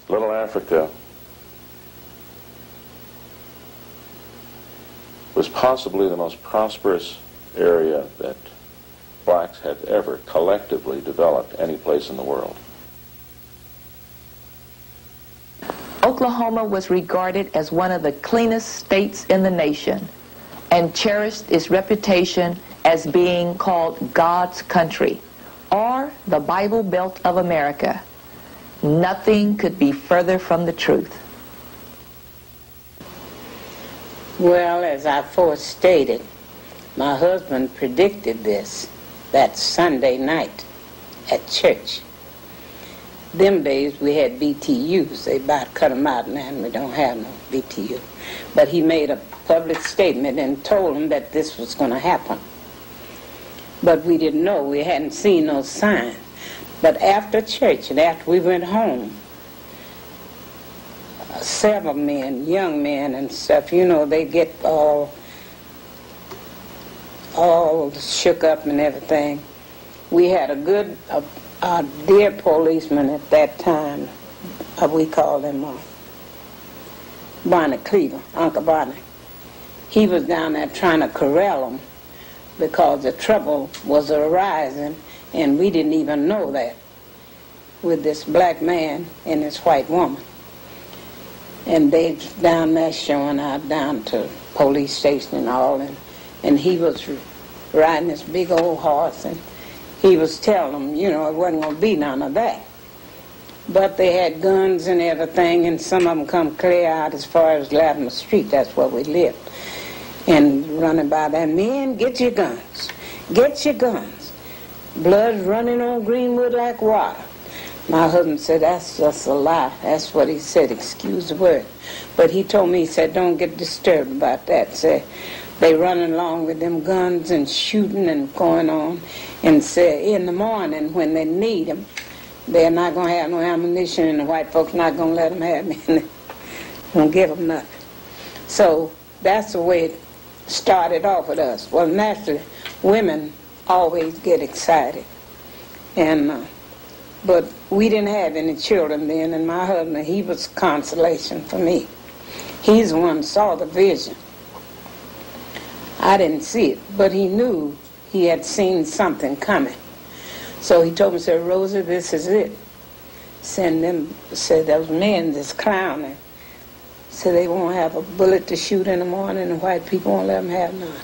Little Africa was possibly the most prosperous area that blacks had ever collectively developed any place in the world. Oklahoma was regarded as one of the cleanest states in the nation and cherished its reputation as being called God's country, or the Bible Belt of America. Nothing could be further from the truth. Well, as I first stated, my husband predicted this that Sunday night at church. Them days we had BTUs. They about cut them out now, and we don't have no BTU. But he made a public statement and told them that this was going to happen. But we didn't know. We hadn't seen no sign. But after church and after we went home, several men, young men and stuff, you know, they get all shook up and everything. We had a good, dear policeman at that time. We called him Barney Cleaver, Uncle Barney. He was down there trying to corral them because the trouble was arising, and we didn't even know that, with this black man and this white woman. And they down there showing out down to police station and all, and he was riding this big old horse, and he was telling them, you know, it wasn't going to be none of that. But they had guns and everything, and some of them come clear out as far as Latimer Street. That's where we lived. And running by that, men, get your guns. Get your guns. Blood's running on Greenwood like water. My husband said, that's just a lie. That's what he said, excuse the word. But he told me, he said, don't get disturbed about that. Say, they running along with them guns and shooting and going on. And say, in the morning when they need them, they're not going to have no ammunition, and the white folks not going to let them have it. Won't give them nothing. So that's the way it started off with us. Well, naturally, women always get excited. And but we didn't have any children then, and my husband, he was consolation for me. He's the one who saw the vision. I didn't see it, but he knew he had seen something coming. So he told me, said, Rosie, this is it. Send them, said, those men that's clowning. Said they won't have a bullet to shoot in the morning, and white people won't let them have none.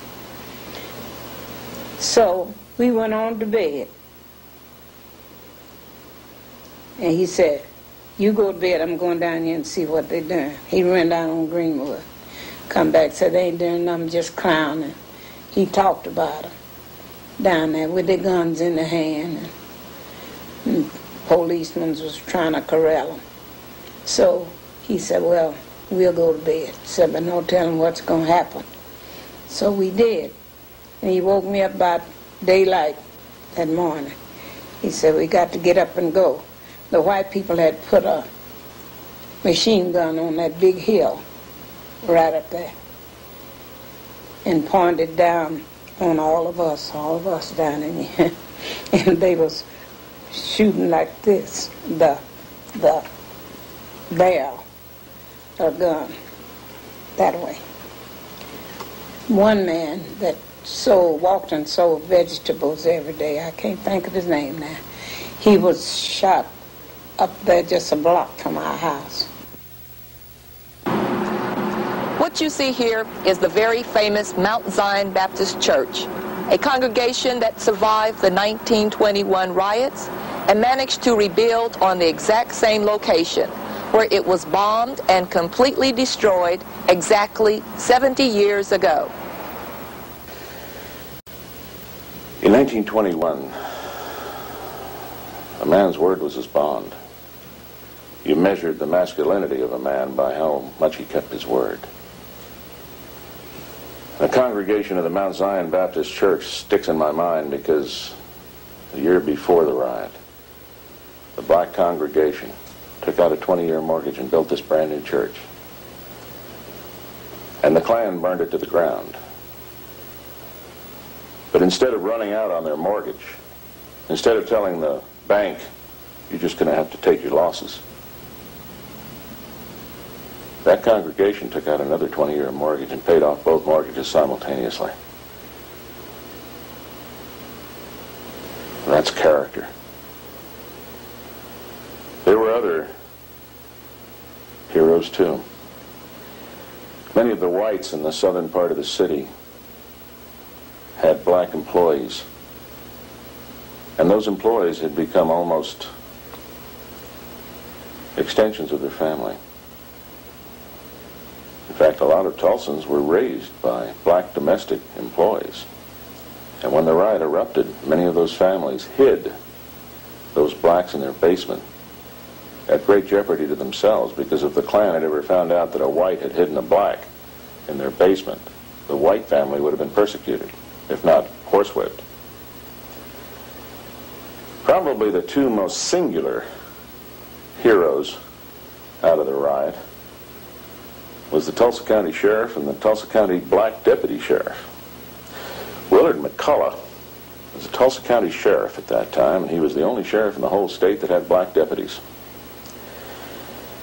So we went on to bed. And he said, you go to bed, I'm going down here and see what they're doing. He ran down on Greenwood. Come back, said they ain't doing nothing, just clowning. He talked about them down there with their guns in their hand. And policemen was trying to corral them. So he said, well, we'll go to bed. He said, but no telling what's going to happen. So we did. And he woke me up about daylight that morning. He said, we got to get up and go. The white people had put a machine gun on that big hill right up there and pointed down on all of us down in here. And they was shooting like this, the barrel of gun that way. One man that walked and sold vegetables every day, I can't think of his name now, he was shot up there just a block from our house. What you see here is the very famous Mount Zion Baptist Church, a congregation that survived the 1921 riots and managed to rebuild on the exact same location where it was bombed and completely destroyed exactly 70 years ago. In 1921, a man's word was his bond. You measured the masculinity of a man by how much he kept his word. The congregation of the Mount Zion Baptist Church sticks in my mind because the year before the riot, the black congregation took out a 20-year mortgage and built this brand new church. And the Klan burned it to the ground. But instead of running out on their mortgage, instead of telling the bank, you're just going to have to take your losses, That congregation took out another 20-year mortgage and paid off both mortgages simultaneously. That's character. There were other heroes, too. Many of the whites in the southern part of the city had black employees. And those employees had become almost extensions of their family. In fact, a lot of Tulsans were raised by black domestic employees. And when the riot erupted, many of those families hid those blacks in their basement at great jeopardy to themselves, because if the Klan had ever found out that a white had hidden a black in their basement, the white family would have been persecuted, if not horsewhipped. Probably the two most singular heroes out of the riot was the Tulsa County Sheriff and the Tulsa County Black Deputy Sheriff. Willard McCullough was the Tulsa County Sheriff at that time, and he was the only sheriff in the whole state that had black deputies.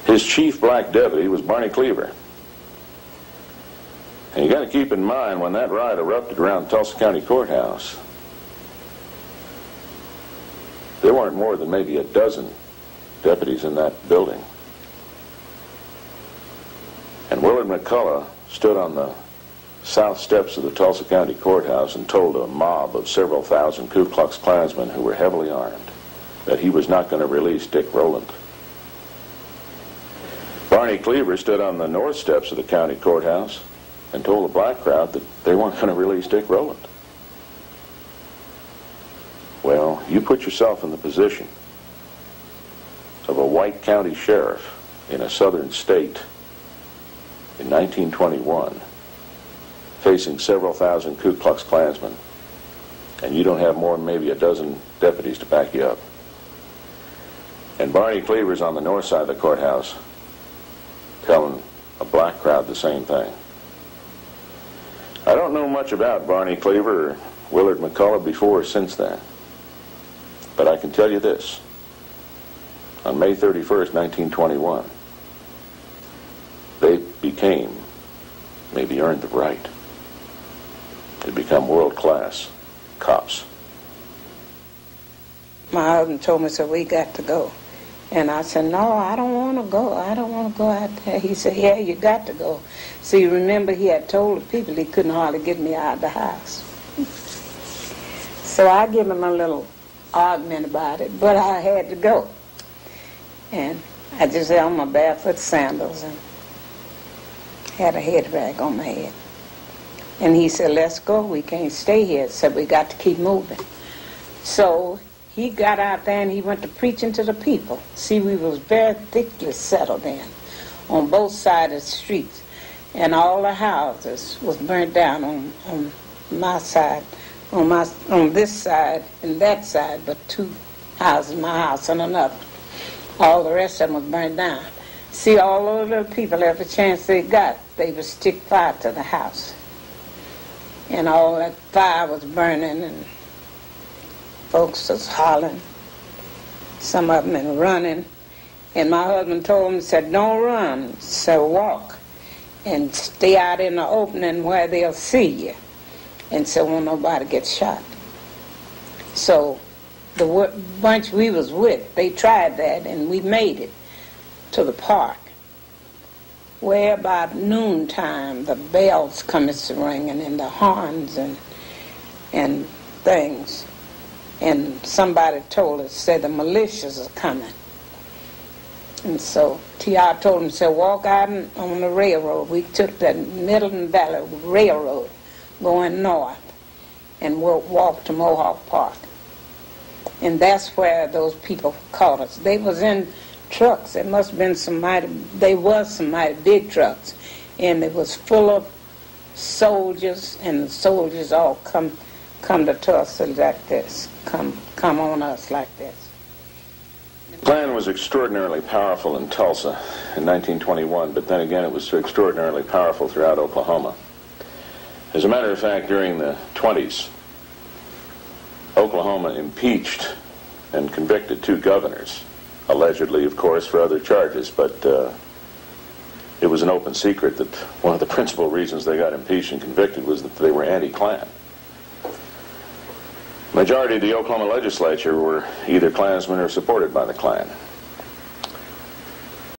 His chief black deputy was Barney Cleaver. And you got to keep in mind, when that riot erupted around Tulsa County Courthouse, there weren't more than maybe a dozen deputies in that building. And Willard McCullough stood on the south steps of the Tulsa County Courthouse and told a mob of several thousand Ku Klux Klansmen who were heavily armed that he was not going to release Dick Rowland. Barney Cleaver stood on the north steps of the county courthouse and told the black crowd that they weren't going to release Dick Rowland. Well, you put yourself in the position of a white county sheriff in a southern state in 1921, facing several thousand Ku Klux Klansmen, and you don't have more than maybe a dozen deputies to back you up. And Barney Cleaver's on the north side of the courthouse telling a black crowd the same thing. I don't know much about Barney Cleaver or Willard McCullough before or since then, but I can tell you this. On May 31st, 1921, they became, maybe earned the right, to become world-class cops. My husband told me, so we got to go. And I said, no, I don't want to go. I don't want to go out there. He said, yeah, you got to go. See, remember, he had told the people he couldn't hardly get me out of the house. So I gave him a little argument about it, but I had to go. And I just had on my barefoot sandals and had a head rag on my head. And he said, let's go. We can't stay here. So we got to keep moving. So he got out there and he went to preaching to the people. See, we was very thickly settled in on both sides of the streets. And all the houses was burnt down on my side, on this side and that side, but two houses, my house and another. All the rest of them was burnt down. See, all those little people, every chance they got, they would stick fire to the house. And all that fire was burning, and folks was hollering, some of them and running. And my husband told them, said, don't run, said walk, and stay out in the opening where they'll see you, and so won't nobody get shot. So the bunch we was with, they tried that, and we made it to the park, where about noontime the bells come ringing and the horns and things. And somebody told us, said the militias are coming. And so T.R. told him, said, walk out on the railroad. We took the Middleton Valley Railroad going north and we'll walk to Mohawk Park. And that's where those people caught us. They was in trucks. It must have been some mighty big trucks. And it was full of soldiers, and the soldiers all come to Tulsa like this, come on us like this. The Klan was extraordinarily powerful in Tulsa in 1921, but then again it was extraordinarily powerful throughout Oklahoma. As a matter of fact, during the 20s, Oklahoma impeached and convicted 2 governors, allegedly, of course, for other charges, but it was an open secret that one of the principal reasons they got impeached and convicted was that they were anti-Klan. Majority of the Oklahoma legislature were either Klansmen or supported by the Klan.